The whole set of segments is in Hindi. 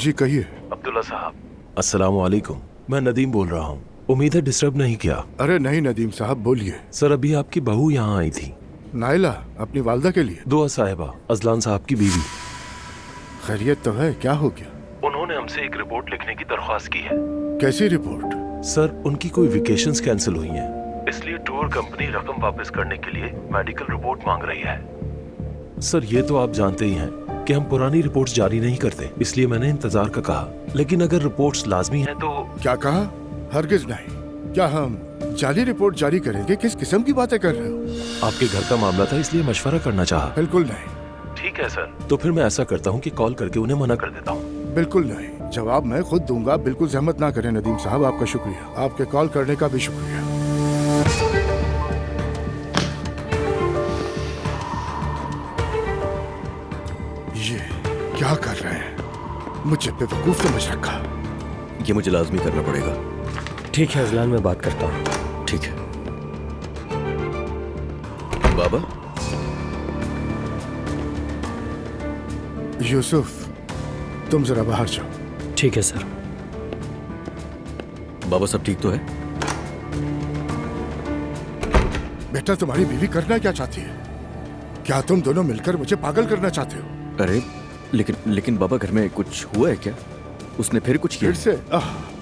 जी कहिए। अब्दुल्ला साहब, अस्सलाम वालेकुम। मैं नदीम बोल रहा हूँ। उम्मीद है डिस्टर्ब नहीं किया। अरे नहीं नदीम साहब, बोलिए। सर, अभी आपकी बहू यहाँ आई थी। नाइला, अपनी वालदा के लिए? दुआ साहिबा, अजलान साहब की बीवी। खैरियत तो है? क्या हो गया? उन्होंने हमसे एक रिपोर्ट लिखने की दरख्वास्त की है। कैसी रिपोर्ट? सर, उनकी कोई वेकेशंस कैंसिल हुई हैं, इसलिए टूर कंपनी रकम वापस करने के लिए मेडिकल रिपोर्ट मांग रही है। सर, ये तो आप जानते ही हैं कि हम पुरानी रिपोर्ट्स जारी नहीं करते, इसलिए मैंने इंतजार का कहा। लेकिन अगर रिपोर्ट्स लाजमी हैं तो। क्या कहा? हरगिज नहीं। क्या हम जाली रिपोर्ट जारी करेंगे? किस किस्म की बातें कर रहे हो? आपके घर का मामला था, इसलिए मशवरा करना चाहा। बिल्कुल नहीं। ठीक है सर, तो फिर मैं ऐसा करता हूँ कि कॉल करके उन्हें मना कर देता हूँ। बिल्कुल नहीं, जवाब मैं खुद दूंगा। बिल्कुल जहमत ना करें नदीम साहब। आपका शुक्रिया, आपके कॉल करने का भी शुक्रिया। ये क्या कर रहे हैं? मुझे बेवकूफ समझ रखा। ये मुझे लाजमी करना पड़ेगा। ठीक है अजलान, मैं बात करता हूँ। ठीक है। बाबा, यूसुफ, तुम जरा बाहर जाओ। ठीक है सर। बाबा सब ठीक तो है? बेटा, तुम्हारी बीवी करना क्या चाहती है? क्या तुम दोनों मिलकर मुझे पागल करना चाहते हो? अरे लेकिन बाबा, घर में कुछ हुआ है क्या? उसने फिर कुछ किया? फिर से?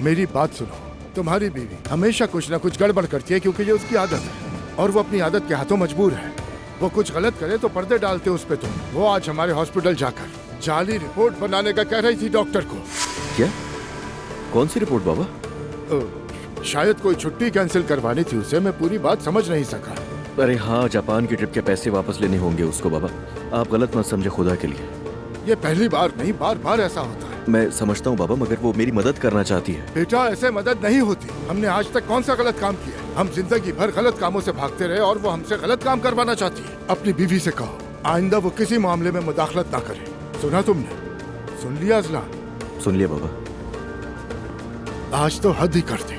मेरी बात सुनो। तुम्हारी बीवी हमेशा कुछ ना कुछ गड़बड़ करती है, क्योंकि ये उसकी आदत है और वो अपनी आदत के हाथों मजबूर है। वो कुछ गलत करे तो पर्दे डालते उस पे तुम। वो आज हमारे हॉस्पिटल जाकर जाली रिपोर्ट बनाने का कह रही थी डॉक्टर को। क्या? कौन सी रिपोर्ट बाबा? शायद कोई छुट्टी कैंसिल करवानी थी उसे। मैं पूरी बात समझ नहीं सका। अरे हाँ, जापान की ट्रिप के पैसे वापस लेने होंगे उसको। बाबा, आप गलत मत समझे, खुदा के लिए। ये पहली बार नहीं, बार बार ऐसा होता है। मैं समझता हूँ बाबा, मगर वो मेरी मदद करना चाहती है। बेटा, ऐसे मदद नहीं होती। हमने आज तक कौन सा गलत काम किया? हम जिंदगी भर गलत कामों से भागते रहे और वो हमसे गलत काम करवाना चाहती है। अपनी बीवी से कहो आइंदा वो किसी मामले में मुदाखलत ना करे। सुना तुमने? सुन लिया अजलान? सुन लिया बाबा। आज तो हद ही कर दी।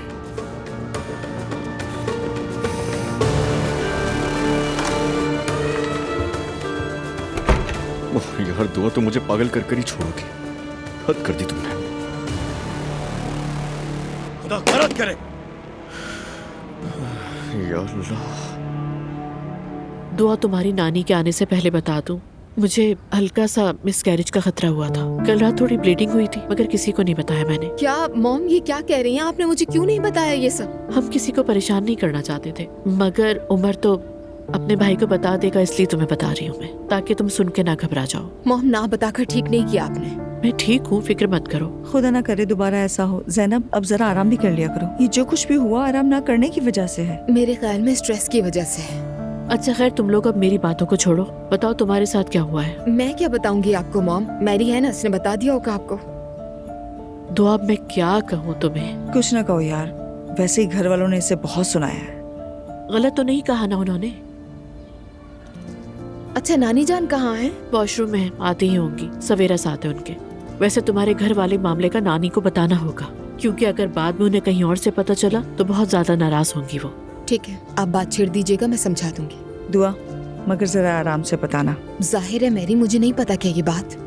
यार दुआ तो मुझे पागल कर ही छोड़ोगी। हद कर दी तुमने। खुदा मदद करे। या अल्लाह। दुआ, तुम्हारी नानी के आने से पहले बता दूं, मुझे हल्का सा मिसकैरेज का खतरा हुआ था। कल रात थोड़ी ब्लीडिंग हुई थी, मगर किसी को नहीं बताया मैंने। क्या मॉम, ये क्या कह रही हैं? आपने मुझे क्यों नहीं बताया ये सब? हम किसी को परेशान नहीं करना चाहते थे, मगर उमर तो अपने भाई को बता देगा, इसलिए तुम्हें बता रही हूँ मैं, ताकि तुम सुन के ना घबरा जाओ। मॉम, ना बताकर ठीक नहीं किया आपने। मैं ठीक हूँ, फिक्र मत करो। खुदा ना करे दोबारा ऐसा हो। ज़ैनब, अब जरा आराम भी कर लिया करो। ये जो कुछ भी हुआ आराम ना करने की वजह से है। मेरे ख्याल में स्ट्रेस की वजह से है। अच्छा खैर, तुम लोग अब मेरी बातों को छोड़ो। बताओ तुम्हारे साथ क्या हुआ है? मैं क्या बताऊंगी आपको मॉम? मैरी है ना, उसने बता दिया होगा आपको। दुआ, अब मैं क्या कहूँ तुम्हें? कुछ ना कहो यार, वैसे ही घर वालों ने इसे बहुत सुनाया है। गलत तो नहीं कहा ना उन्होंने? अच्छा, नानी जान कहाँ है? वॉशरूम में आती ही होंगी, सवेरा साथ है उनके। वैसे तुम्हारे घर वाले मामले का नानी को बताना होगा, क्योंकि अगर बाद में उन्हें कहीं और से पता चला तो बहुत ज्यादा नाराज होंगी वो। ठीक है, आप बात छेड़ दीजिएगा, मैं समझा दूंगी। दुआ, मगर जरा आराम से बताना। जाहिर है मैरी, मुझे नहीं पता क्या ये बात।